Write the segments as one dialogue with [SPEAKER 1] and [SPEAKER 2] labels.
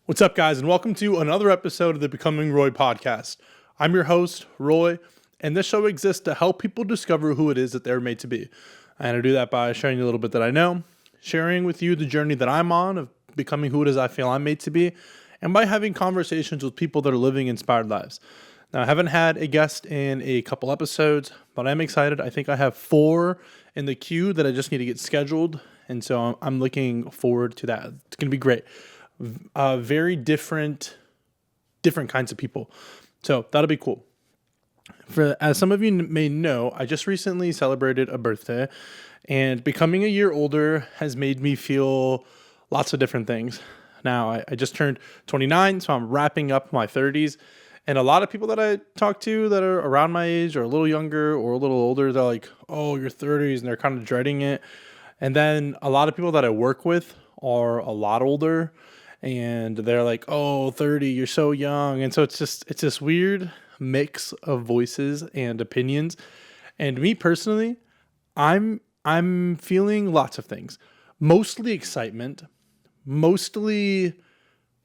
[SPEAKER 1] What's up, guys, and welcome to another episode of the Becoming Roy podcast. I'm your host, Roy, and this show exists to help people discover who it is that they're made to be. And I do that by sharing a little bit that I know, sharing with you the journey that I'm on of becoming who it is I feel I'm made to be, and by having conversations with people that are living inspired lives. Now, I haven't had a guest in a couple episodes, but I'm excited. I think I have 4 in the queue that I just need to get scheduled, and so I'm looking forward to that. It's going to be great. Very different kinds of people. So that'll be cool. As some of you may know, I just recently celebrated a birthday, and becoming a year older has made me feel lots of different things. Now, I just turned 29, so I'm wrapping up my 30s. And a lot of people that I talk to that are around my age or a little younger or a little older, they're like, oh, you're 30s, and they're kind of dreading it. And then a lot of people that I work with are a lot older, and they're like, oh, 30, you're so young. And so it's this weird mix of voices and opinions. And me personally, I'm feeling lots of things. Mostly excitement, mostly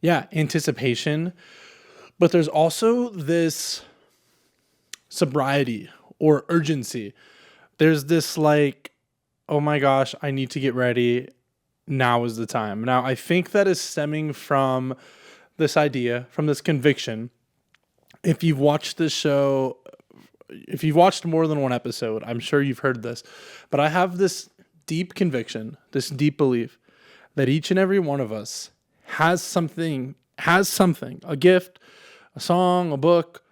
[SPEAKER 1] anticipation, but there's also this sobriety or urgency. There's this like, oh my gosh, I need to get ready. Now is the time. Now, I think that is stemming from this idea, from this conviction. If you've watched this show, if you've watched more than one episode, I'm sure you've heard this, but I have this deep conviction, this deep belief that each and every one of us has something, a gift, a song, a book,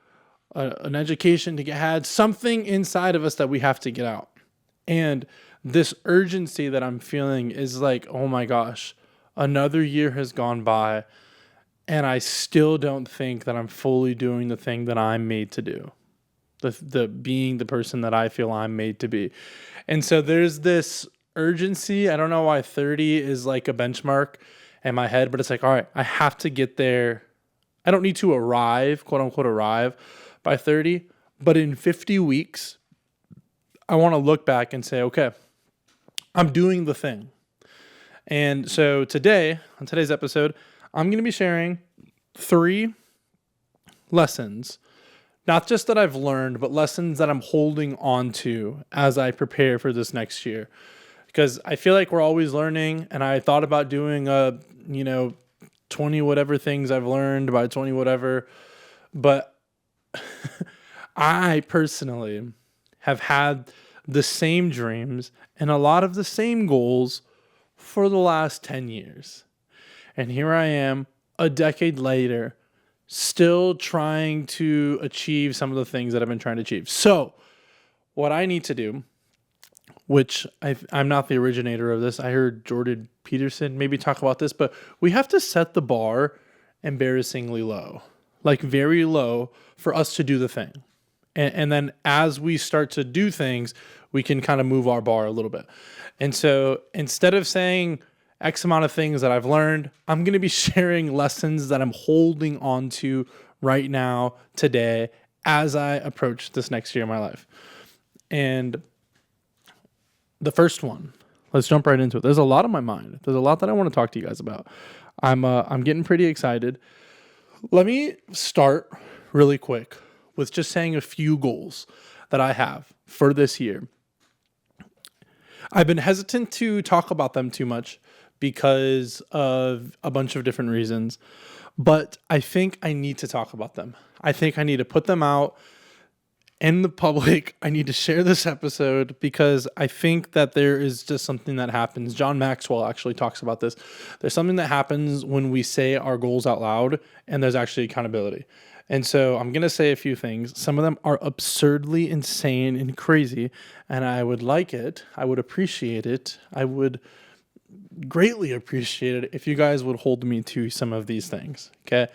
[SPEAKER 1] an education to get had, something inside of us that we have to get out. And this urgency that I'm feeling is like, oh my gosh, another year has gone by and I still don't think that I'm fully doing the thing that I'm made to do. The being the person that I feel I'm made to be. And so there's this urgency. I don't know why 30 is like a benchmark in my head, but it's like, all right, I have to get there. I don't need to arrive, quote unquote, arrive by 30, but in 50 weeks, I want to look back and say, okay, I'm doing the thing. And so today, on today's episode, I'm going to be sharing 3 lessons, not just that I've learned, but lessons that I'm holding on to as I prepare for this next year. Because I feel like we're always learning, and I thought about doing 20 whatever things I've learned by 20 whatever, but I personally have had the same dreams and a lot of the same goals for the last 10 years. And here I am, a decade later, still trying to achieve some of the things that I've been trying to achieve. So what I need to do, which I'm not the originator of this, I heard Jordan Peterson maybe talk about this, but we have to set the bar embarrassingly low, like very low for us to do the thing. And then as we start to do things, we can kind of move our bar a little bit. And so instead of saying X amount of things that I've learned, I'm going to be sharing lessons that I'm holding on to right now, today, as I approach this next year of my life. And the first one, let's jump right into it. There's a lot on my mind. There's a lot that I want to talk to you guys about. I'm getting pretty excited. Let me start really quick with just saying a few goals that I have for this year. I've been hesitant to talk about them too much because of a bunch of different reasons, but I think I need to talk about them. I think I need to put them out in the public. I need to share this episode because I think that there is just something that happens. John Maxwell actually talks about this. There's something that happens when we say our goals out loud, and there's actually accountability. And so I'm going to say a few things. Some of them are absurdly insane and crazy, and I would like it. I would appreciate it. I would greatly appreciate it if you guys would hold me to some of these things. Okay.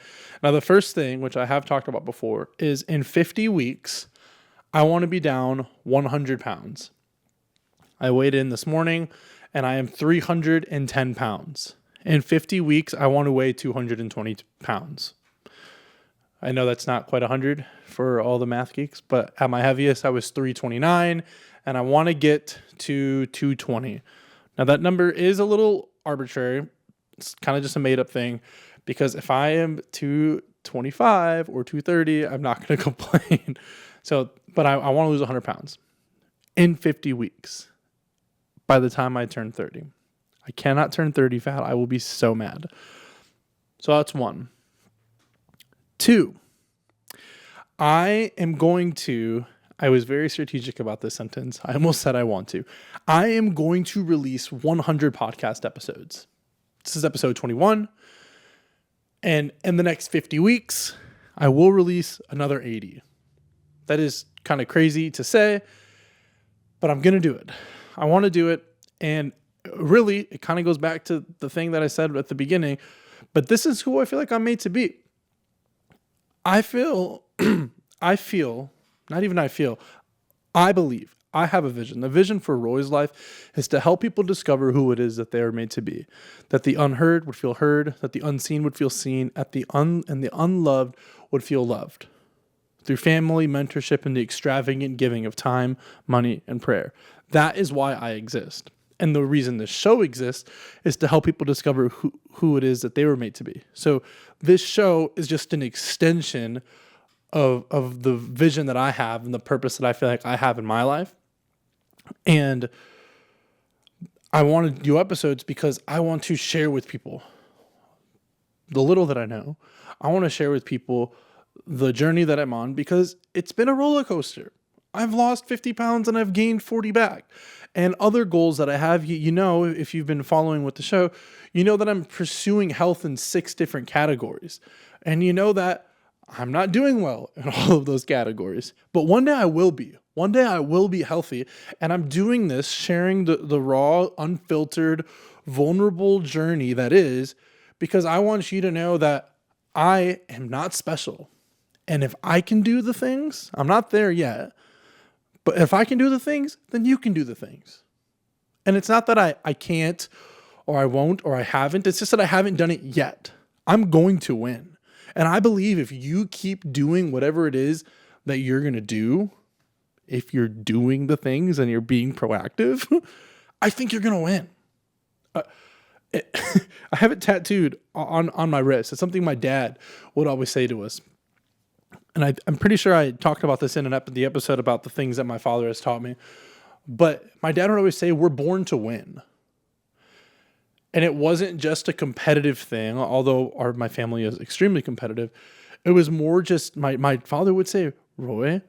[SPEAKER 1] Now, the first thing, which I have talked about before, is in 50 weeks, I want to be down 100 pounds. I weighed in this morning, and I am 310 pounds. In 50 weeks, I want to weigh 220 pounds. I know that's not quite 100 for all the math geeks, but at my heaviest, I was 329, and I want to get to 220. Now, that number is a little arbitrary. It's kind of just a made-up thing because if I am 225 or 230, I'm not going to complain. So, but I want to lose 100 pounds in 50 weeks by the time I turn 30. I cannot turn 30 fat. I will be so mad. So that's 1. 2, I was very strategic about this sentence. I almost said I want to. I am going to release 100 podcast episodes. This is episode 21. And in the next 50 weeks, I will release another 80. That is kind of crazy to say, but I'm going to do it. I want to do it. And really, it kind of goes back to the thing that I said at the beginning, but this is who I feel like I'm made to be. I believe, I have a vision. The vision for Roy's life is to help people discover who it is that they are made to be. That the unheard would feel heard, that the unseen would feel seen, and the unloved would feel loved. Through family, mentorship, and the extravagant giving of time, money, and prayer. That is why I exist. And the reason this show exists is to help people discover who it is that they were made to be. So this show is just an extension of the vision that I have and the purpose that I feel like I have in my life. And I want to do episodes because I want to share with people the little that I know. I want to share with people the journey that I'm on because it's been a roller coaster. I've lost 50 pounds and I've gained 40 back. And other goals that I have, you know, if you've been following with the show, you know that I'm pursuing health in 6 different categories. And you know that I'm not doing well in all of those categories. But one day I will be. One day I will be healthy. And I'm doing this, sharing the raw, unfiltered, vulnerable journey that is, because I want you to know that I am not special. And if I can do the things, I'm not there yet, but if I can do the things, then you can do the things. And it's not that I can't or I won't or I haven't. It's just that I haven't done it yet. I'm going to win. And I believe if you keep doing whatever it is that you're going to do, if you're doing the things and you're being proactive, I think you're going to win. I have it tattooed on my wrist. It's something my dad would always say to us. And I'm pretty sure I talked about this in the episode about the things that my father has taught me. But my dad would always say, we're born to win. And it wasn't just a competitive thing, although my family is extremely competitive. It was more just my father would say, Roy,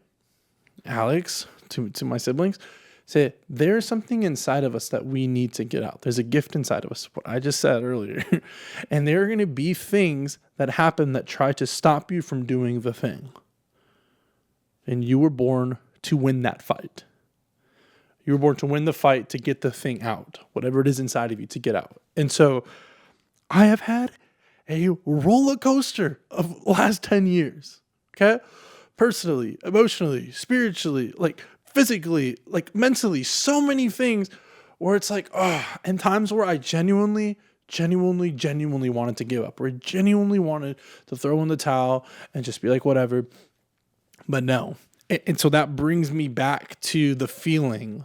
[SPEAKER 1] Alex, to my siblings, say, there's something inside of us that we need to get out. There's a gift inside of us, what I just said earlier. And there are going to be things that happen that try to stop you from doing the thing. And you were born to win that fight. You were born to win the fight to get the thing out, whatever it is inside of you to get out. And so I have had a roller coaster of the last 10 years, okay? Personally, emotionally, spiritually, like physically, like mentally, so many things where it's like, and times where I genuinely wanted to give up, where I genuinely wanted to throw in the towel and just be like, whatever. But no. And so that brings me back to the feeling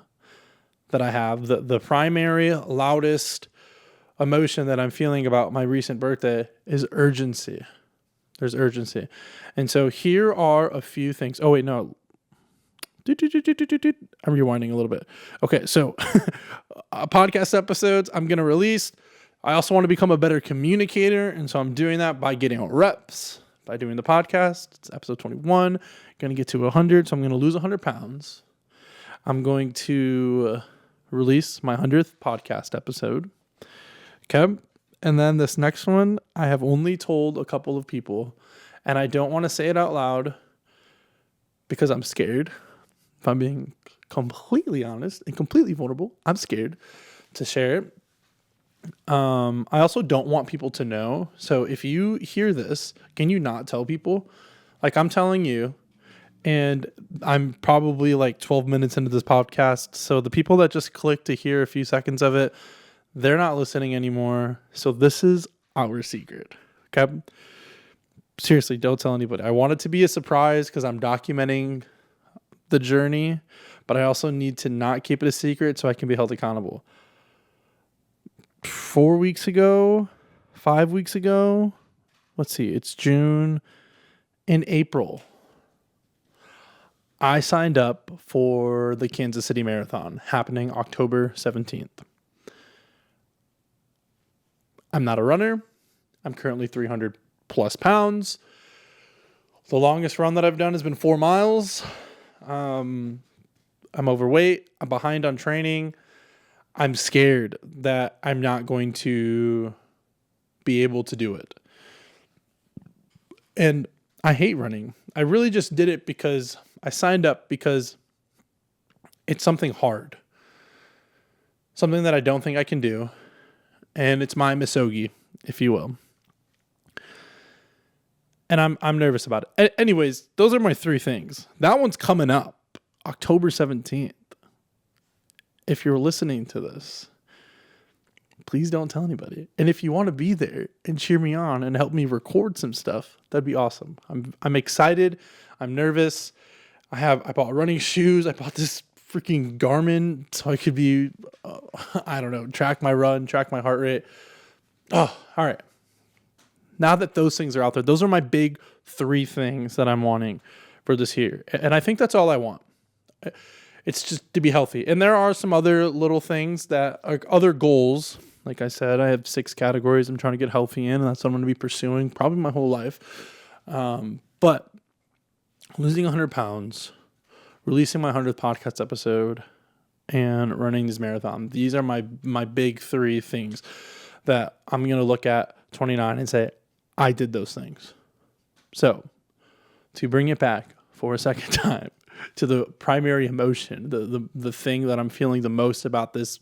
[SPEAKER 1] that I have, the primary, loudest emotion that I'm feeling about my recent birthday is urgency. There's urgency. And so here are a few things. Oh, wait, no. I'm rewinding a little bit. Okay, so podcast episodes I'm going to release. I also want to become a better communicator. And so I'm doing that by getting reps, by doing the podcast. It's episode 21. Going to get to 100. So I'm going to lose 100 pounds. I'm going to release my 100th podcast episode. Okay. And then this next one, I have only told a couple of people, and I don't want to say it out loud because I'm scared. If I'm being completely honest and completely vulnerable, I'm scared to share it. I also don't want people to know. So if you hear this, can you not tell people? Like I'm telling you, and I'm probably like 12 minutes into this podcast. So the people that just click to hear a few seconds of it, they're not listening anymore. So this is our secret. Okay. Seriously, don't tell anybody. I want it to be a surprise because I'm documenting the journey, but I also need to not keep it a secret so I can be held accountable. 5 weeks ago, let's see, it's June. In April, I signed up for the Kansas City Marathon happening October 17th. I'm not a runner. I'm currently 300 plus pounds. The longest run that I've done has been 4 miles. I'm overweight. I'm behind on training. I'm scared that I'm not going to be able to do it. And I hate running. I really just did it because I signed up because it's something hard. Something that I don't think I can do. And it's my misogi, if you will. And I'm nervous about it. Anyways, those are my 3 things. That one's coming up October 17th. If you're listening to this, please don't tell anybody. And if you want to be there and cheer me on and help me record some stuff, that'd be awesome. I'm excited. I'm nervous. I bought running shoes. I bought this freaking Garmin so I could be, track my run, track my heart rate. Oh, all right. Now that those things are out there, those are my big 3 things that I'm wanting for this year. And I think that's all I want. It's just to be healthy. And there are some other little things that are other goals. Like I said, I have 6 categories I'm trying to get healthy in, and that's what I'm going to be pursuing probably my whole life. But losing 100 pounds, releasing my 100th podcast episode, and running this marathon. These are my big 3 things that I'm going to look at 29 and say, I did those things. So to bring it back for a second time to the primary emotion, the thing that I'm feeling the most about this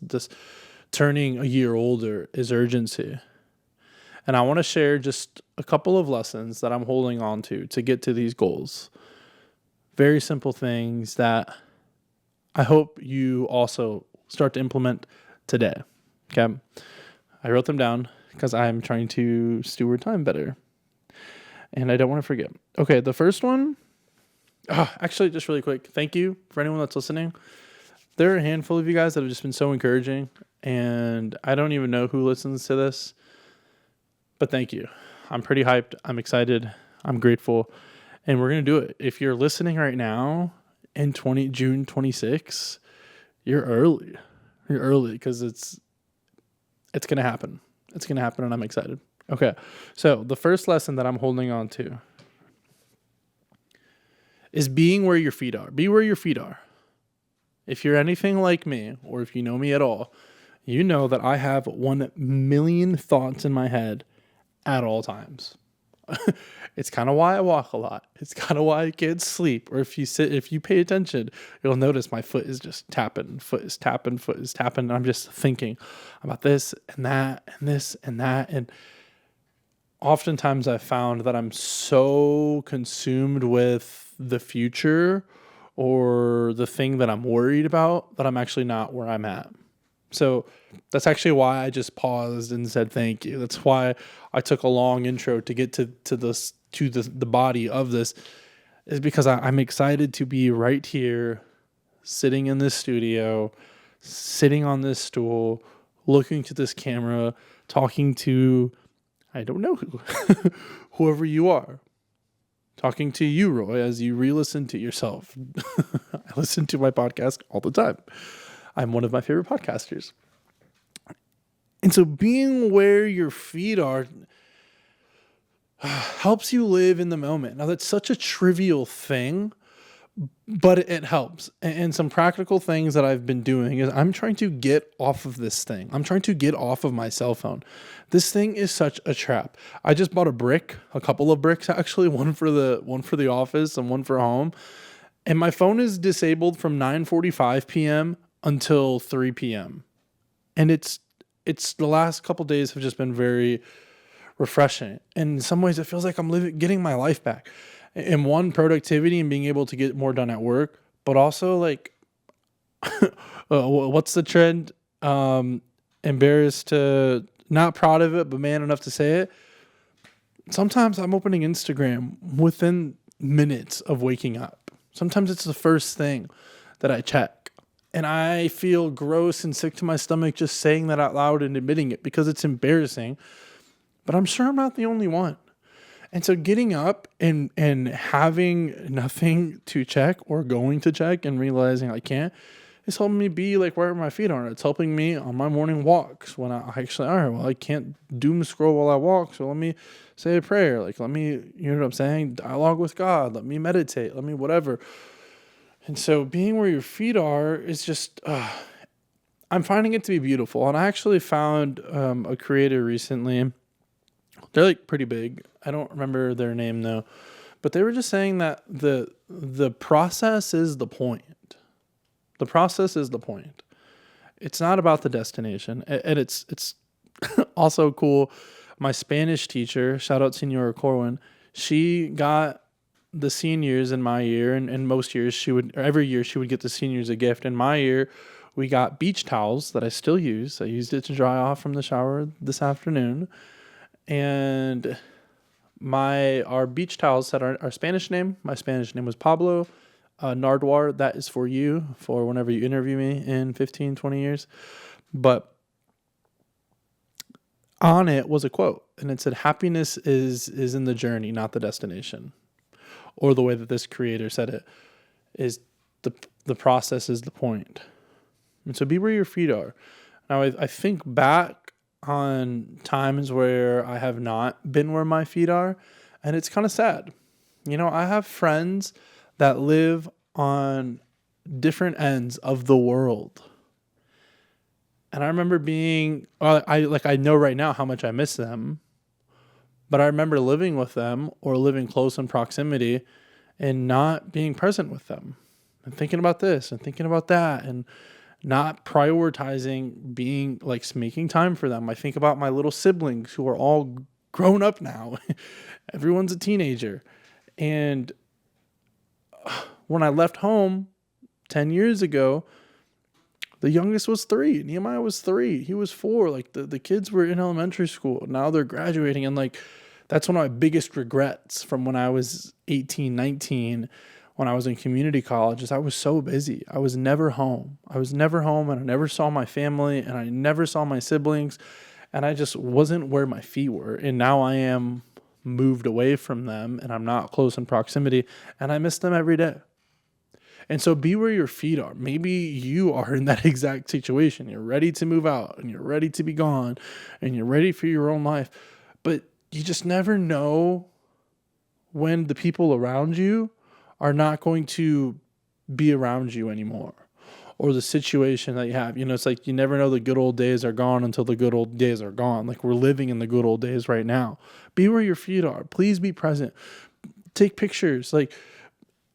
[SPEAKER 1] turning a year older is urgency. And I want to share just a couple of lessons that I'm holding on to get to these goals. Very simple things that I hope you also start to implement today. Okay. I wrote them down because I'm trying to steward time better. And I don't want to forget. Okay, the first one, actually, just really quick, thank you for anyone that's listening. There are a handful of you guys that have just been so encouraging, and I don't even know who listens to this, but thank you. I'm pretty hyped. I'm excited. I'm grateful, and we're going to do it. If you're listening right now in June 26, you're early. You're early because it's going to happen. It's going to happen, and I'm excited. Okay, so the first lesson that I'm holding on to is being where your feet are. Be where your feet are. If you're anything like me, or if you know me at all, you know that I have 1 million thoughts in my head at all times. It's kind of why I walk a lot. It's kind of why I can't sleep. Or if you pay attention, you'll notice my foot is just tapping. Foot is tapping. And I'm just thinking about this and that and this and that. And oftentimes I've found that I'm so consumed with the future or the thing that I'm worried about that I'm actually not where I'm at. So that's actually why I just paused and said thank you. That's why I took a long intro to get to the body of this, is because I'm excited to be right here, sitting in this studio, sitting on this stool, looking to this camera, talking to, I don't know who, whoever you are. Talking to you, Roy, as you re-listen to yourself. I listen to my podcast all the time. I'm one of my favorite podcasters. And so being where your feet are helps you live in the moment. Now, that's such a trivial thing, but it helps. And some practical things that I've been doing is I'm trying to get off of this thing. I'm trying to get off of my cell phone. This thing is such a trap. I just bought a couple of bricks actually, one for the office and one for home. And my phone is disabled from 9:45 p.m. until 3 p.m. And it's the last couple days have just been very refreshing. And in some ways it feels like I'm getting my life back. And one, productivity and being able to get more done at work, but also like, what's the trend? Embarrassed to, not proud of it, but man enough to say it. Sometimes I'm opening Instagram within minutes of waking up. Sometimes it's the first thing that I check. And I feel gross and sick to my stomach just saying that out loud and admitting it because it's embarrassing. But I'm sure I'm not the only one. And so getting up and having nothing to check or going to check and realizing I can't is helping me be like where my feet are. It's helping me on my morning walks when I actually, all right, well, I can't doom scroll while I walk. So let me say a prayer. Like, let me, you know what I'm saying? Dialogue with God. Let me meditate. Let me whatever. And so being where your feet are is just, I'm finding it to be beautiful. And I actually found a creator recently. They're like pretty big. I don't remember their name though, but they were just saying that the process is the point. The process is the point. It's not about the destination. And it's also cool. My Spanish teacher, shout out Senora Corwin, she got the seniors in my year, and most years every year she would get the seniors a gift. In my year, we got beach towels that I still use. I used it to dry off from the shower this afternoon. And our beach towels had our Spanish name. My Spanish name was Pablo. Nardwar, that is for you, for whenever you interview me in 15, 20 years. But on it was a quote, and it said, happiness is in the journey, not the destination. Or the way that this creator said it is the process is the point. And so be where your feet are. Now, I think back on times where I have not been where my feet are, and it's kind of sad. You know, I have friends that live on different ends of the world. And I remember I know right now how much I miss them, but I remember living with them or living close in proximity and not being present with them and thinking about this and thinking about that and not prioritizing being like making time for them. I think about my little siblings who are all grown up now. Everyone's a teenager. And when I left home 10 years ago, the youngest was 3. Nehemiah was 3. He was 4. Like the kids were in elementary school. Now they're graduating. And like, that's one of my biggest regrets from when I was 18, 19, when I was in community college, is I was so busy. I was never home. And I never saw my family and I never saw my siblings. And I just wasn't where my feet were. And now I am moved away from them and I'm not close in proximity and I miss them every day. And so be where your feet are. Maybe you are in that exact situation. You're ready to move out and you're ready to be gone and you're ready for your own life. But you just never know when the people around you are not going to be around you anymore, or the situation that you have. You know, it's like you never know the good old days are gone until the good old days are gone. Like we're living in the good old days right now. Be where your feet are. Please be present. Take pictures. Like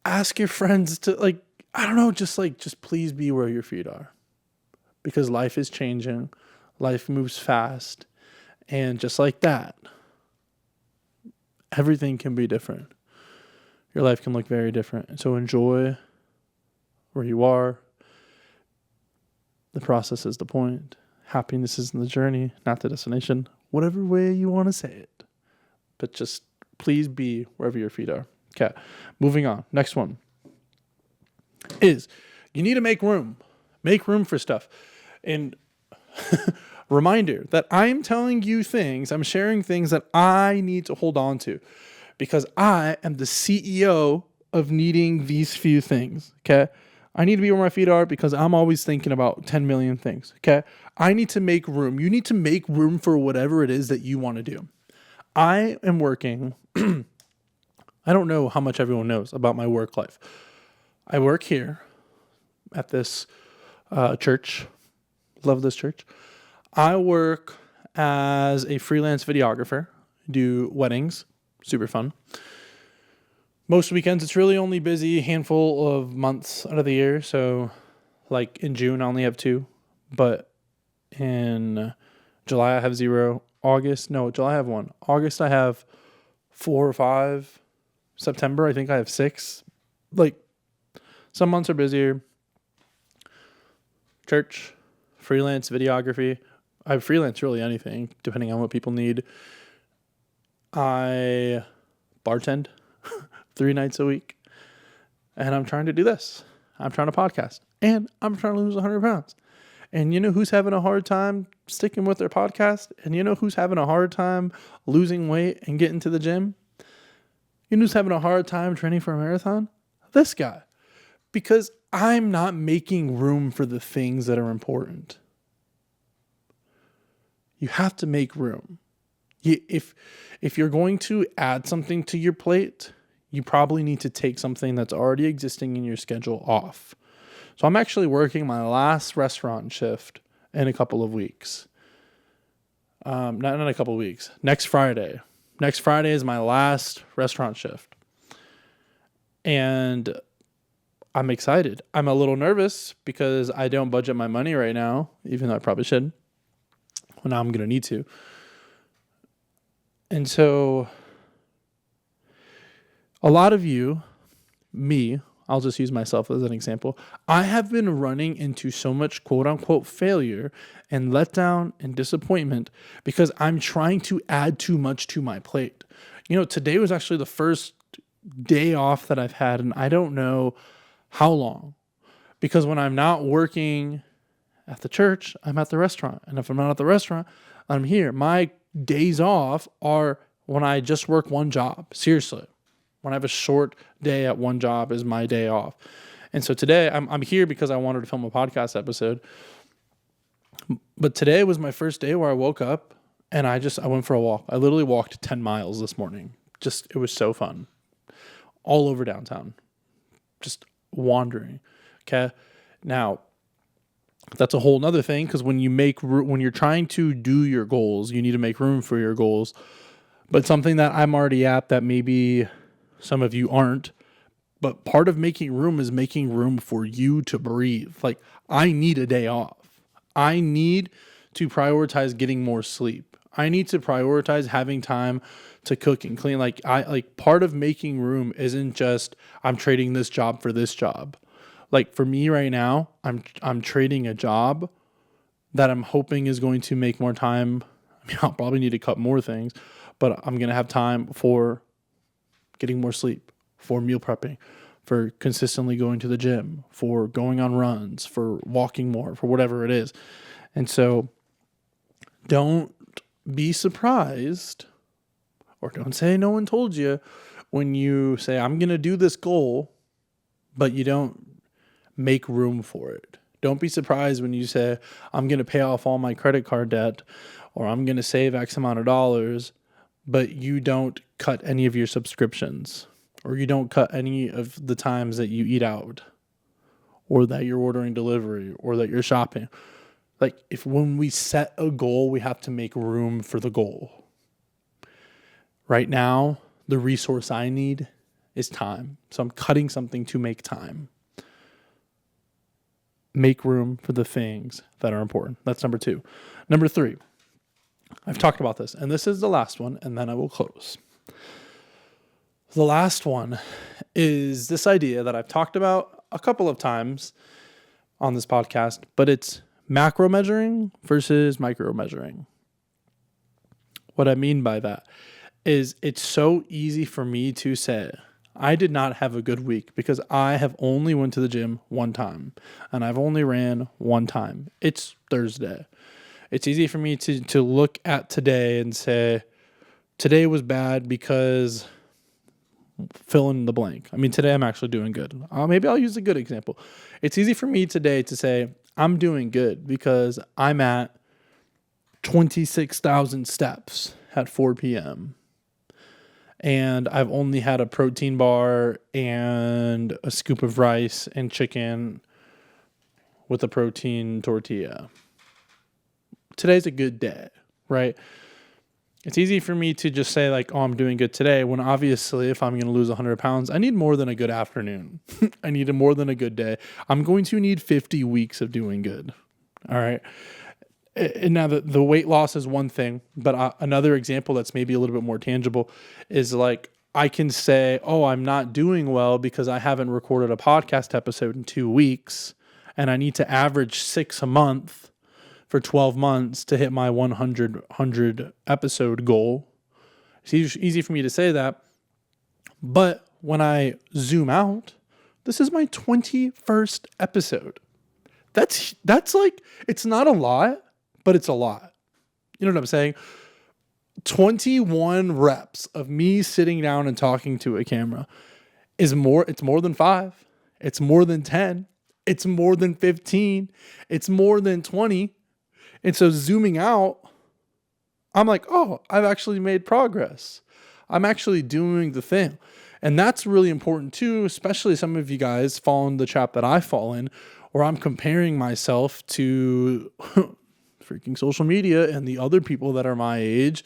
[SPEAKER 1] ask your friends to like, I don't know, just please be where your feet are. Because life is changing. Life moves fast. And just like that, everything can be different. Your life can look very different. And so enjoy where you are. The process is the point. Happiness is in the journey, not the destination. Whatever way you want to say it. But just please be wherever your feet are. Okay, moving on. Next one is you need to make room. Make room for stuff. And reminder that I'm telling you things, I'm sharing things that I need to hold on to because I am the CEO of needing these few things. Okay. I need to be where my feet are because I'm always thinking about 10 million things. Okay. I need to make room. You need to make room for whatever it is that you want to do. I am working. I don't know how much everyone knows about my work life. I work here at this church. Love this church. I work as a freelance videographer, do weddings, super fun. Most weekends, it's really only busy a handful of months out of the year. So like in June, I only have 2, but in July, I have 0. July I have 1. August, I have 4 or 5. September, I think I have 6. Like some months are busier. Church, freelance videography. I freelance really anything, depending on what people need. I bartend 3 nights a week. And I'm trying to do this. I'm trying to podcast. And I'm trying to lose 100 pounds. And you know who's having a hard time sticking with their podcast? And you know who's having a hard time losing weight and getting to the gym? You know who's having a hard time training for a marathon? This guy. Because I'm not making room for the things that are important. You have to make room. If you're going to add something to your plate, you probably need to take something that's already existing in your schedule off. So I'm actually working my last restaurant shift in a couple of weeks. Not in a couple of weeks. Next Friday. Next Friday is my last restaurant shift. And I'm excited. I'm a little nervous because I don't budget my money right now, even though I probably should. Well, now I'm going to need to. And so a lot of you, me, I'll just use myself as an example. I have been running into so much quote unquote failure and letdown and disappointment because I'm trying to add too much to my plate. Today was actually the first day off that I've had, and I don't know how long. Because when I'm not working at the church, I'm at the restaurant. And if I'm not at the restaurant, I'm here. My days off are when I just work one job. Seriously. When I have a short day at one job is my day off. And so today I'm here because I wanted to film a podcast episode. But today was my first day where I woke up and I went for a walk. I literally walked 10 miles this morning. It was so fun. All over downtown. Just wandering. Okay. Now, that's a whole nother thing, because when you're trying to do your goals, you need to make room for your goals. But something that I'm already at that maybe some of you aren't, but part of making room is making room for you to breathe. Like, I need a day off. I need to prioritize getting more sleep. I need to prioritize having time to cook and clean. Part of making room isn't just I'm trading this job for this job. Like, for me right now, I'm trading a job that I'm hoping is going to make more time. I'll probably need to cut more things, but I'm going to have time for getting more sleep, for meal prepping, for consistently going to the gym, for going on runs, for walking more, for whatever it is. And so don't be surprised, or don't say no one told you, when you say, I'm going to do this goal, but you don't make room for it. Don't be surprised when you say, I'm going to pay off all my credit card debt, or I'm going to save X amount of dollars, but you don't cut any of your subscriptions, or you don't cut any of the times that you eat out, or that you're ordering delivery, or that you're shopping. When we set a goal, we have to make room for the goal. Right now, the resource I need is time. So I'm cutting something to make time. Make room for the things that are important. That's number 2. Number 3, I've talked about this, and this is the last one, and then I will close. The last one is this idea that I've talked about a couple of times on this podcast, but it's macro measuring versus micro measuring. What I mean by that is it's so easy for me to say, I did not have a good week because I have only went to the gym one time and I've only ran one time. It's Thursday. It's easy for me to look at today and say, today was bad because fill in the blank. I mean, today I'm actually doing good. Maybe I'll use a good example. It's easy for me today to say, I'm doing good because I'm at 26,000 steps at 4 p.m. And I've only had a protein bar and a scoop of rice and chicken with a protein tortilla. Today's a good day, right? It's easy for me to just say I'm doing good today, when obviously if I'm going to lose 100 pounds, I need more than a good afternoon. I need more than a good day. I'm going to need 50 weeks of doing good. All right. And now the weight loss is one thing, but another example that's maybe a little bit more tangible is I can say, I'm not doing well because I haven't recorded a podcast episode in 2 weeks and I need to average 6 a month for 12 months to hit my 100 episode goal. It's easy for me to say that. But when I zoom out, this is my 21st episode. That's it's not a lot, but it's a lot. You know what I'm saying? 21 reps of me sitting down and talking to a camera it's more than 5. It's more than 10. It's more than 15. It's more than 20. And so zooming out, I'm like, oh, I've actually made progress. I'm actually doing the thing. And that's really important too, especially some of you guys fall in the trap that I fall in, where I'm comparing myself to freaking social media and the other people that are my age.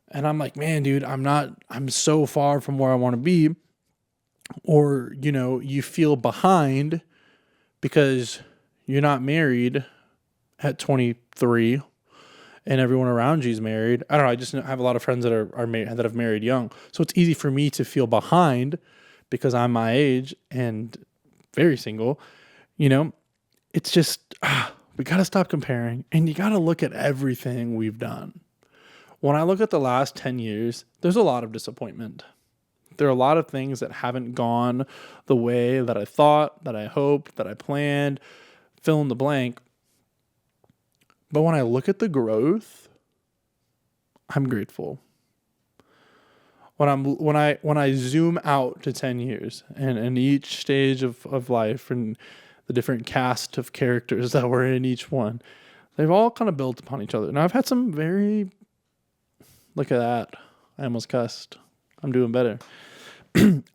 [SPEAKER 1] And I'm like, man, dude, I'm so far from where I want to be. Or, you feel behind because you're not married at 23 and everyone around you is married. I don't know. I have a lot of friends that are married, that have married young. So it's easy for me to feel behind because I'm my age and very single. It's just, we got to stop comparing, and you got to look at everything we've done. When I look at the last 10 years, there's a lot of disappointment. There are a lot of things that haven't gone the way that I thought, that I hoped, that I planned, fill in the blank. But when I look at the growth, I'm grateful. When I zoom out to 10 years and each stage of life and the different cast of characters that were in each one, they've all kind of built upon each other. Now I've had some look at that. I almost cussed. I'm doing better.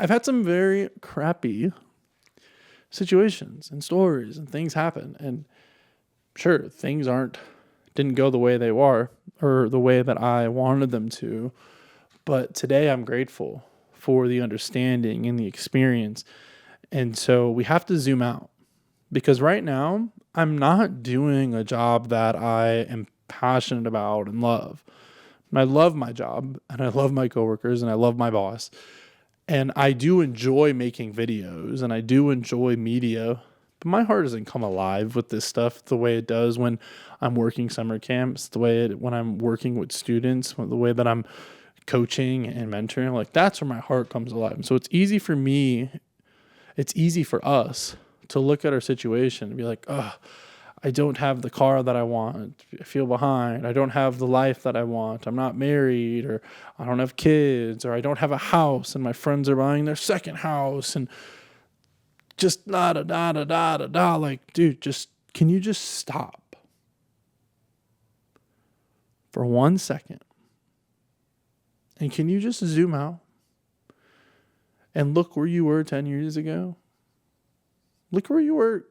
[SPEAKER 1] I've had some very crappy situations and stories and things happen. And sure, things didn't go the way they were or the way that I wanted them to. But today I'm grateful for the understanding and the experience. And so we have to zoom out, because right now I'm not doing a job that I am passionate about and love. And I love my job and I love my coworkers and I love my boss. And I do enjoy making videos and I do enjoy media, but my heart doesn't come alive with this stuff the way it does when I'm working summer camps, when I'm working with students, the way that I'm coaching and mentoring. Like, that's where my heart comes alive. And so it's easy for us to look at our situation and be like, oh, I don't have the car that I want. I feel behind. I don't have the life that I want. I'm not married, or I don't have kids, or I don't have a house and my friends are buying their second house, and just da. Like, dude, can you just stop for 1 second? And can you just zoom out and look where you were 10 years ago? Look where you were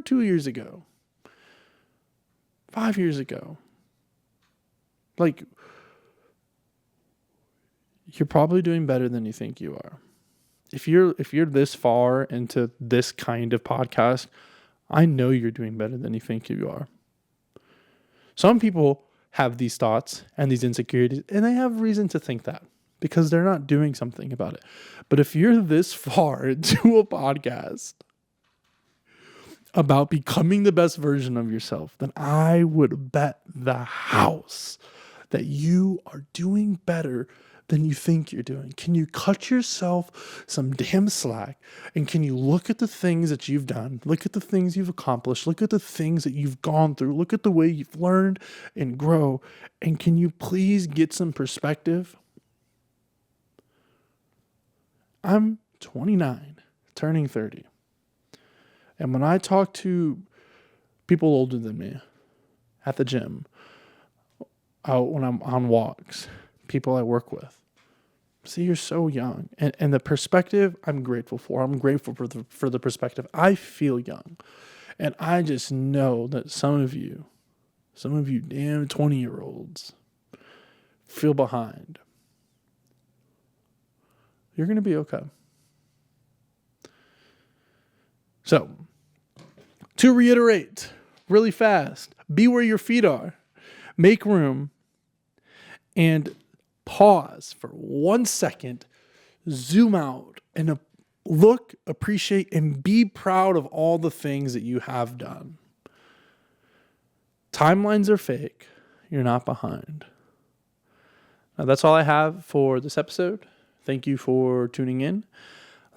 [SPEAKER 1] 2 years ago. 5 years ago. Like, you're probably doing better than you think you are. If you're this far into this kind of podcast, I know you're doing better than you think you are. Some people have these thoughts and these insecurities, and they have reason to think that because they're not doing something about it. But if you're this far into a podcast about becoming the best version of yourself, then I would bet the house that you are doing better than you think you're doing. Can you cut yourself some damn slack? And can you look at the things that you've done? Look at the things you've accomplished. Look at the things that you've gone through. Look at the way you've learned and grow. And can you please get some perspective? I'm 29, turning 30. And when I talk to people older than me at the gym, out when I'm on walks, people I work with, see, you're so young. And the perspective I'm grateful for. I'm grateful for the perspective. I feel young. And I just know that some of you damn 20-year-olds feel behind. You're going to be okay. So, to reiterate really fast, be where your feet are, make room, and pause for 1 second, zoom out, and look, appreciate, and be proud of all the things that you have done. Timelines are fake. You're not behind. Now, that's all I have for this episode. Thank you for tuning in.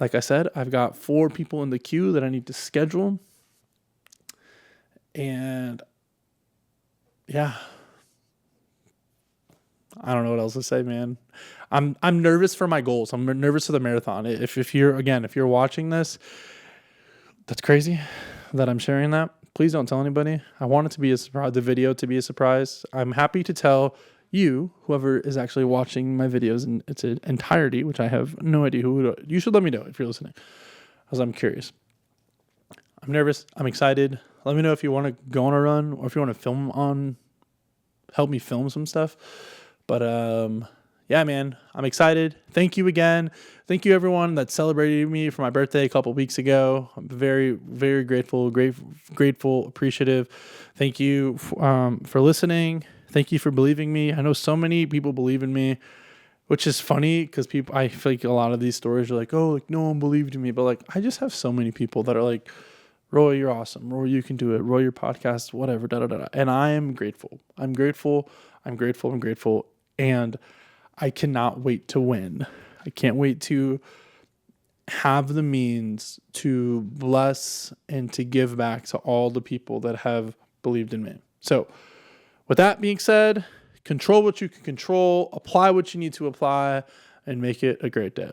[SPEAKER 1] Like I said, I've got 4 people in the queue that I need to schedule. And yeah, I don't know what else to say, man. I'm nervous for my goals. I'm nervous for the marathon. If you're watching this, that's crazy that I'm sharing that. Please don't tell anybody. I want it to be a surprise, the video to be a surprise. I'm happy to tell you, whoever is actually watching my videos in its entirety, which I have no idea who. You should let me know if you're listening, because I'm curious. I'm nervous. I'm excited. Let me know if you want to go on a run or if you want to help me film some stuff. But yeah, man, I'm excited. Thank you again. Thank you everyone that celebrated me for my birthday a couple weeks ago. I'm very, very grateful, appreciative. Thank you for listening. Thank you for believing me. I know so many people believe in me, which is funny because I feel like a lot of these stories are like, oh, like no one believed in me. But like, I just have so many people that are like, Roy, you're awesome. Roy, you can do it. Roy, your podcast, whatever, da da da. And I am grateful. I'm grateful. And I cannot wait to win. I can't wait to have the means to bless and to give back to all the people that have believed in me. So with that being said, control what you can control, apply what you need to apply, and make it a great day.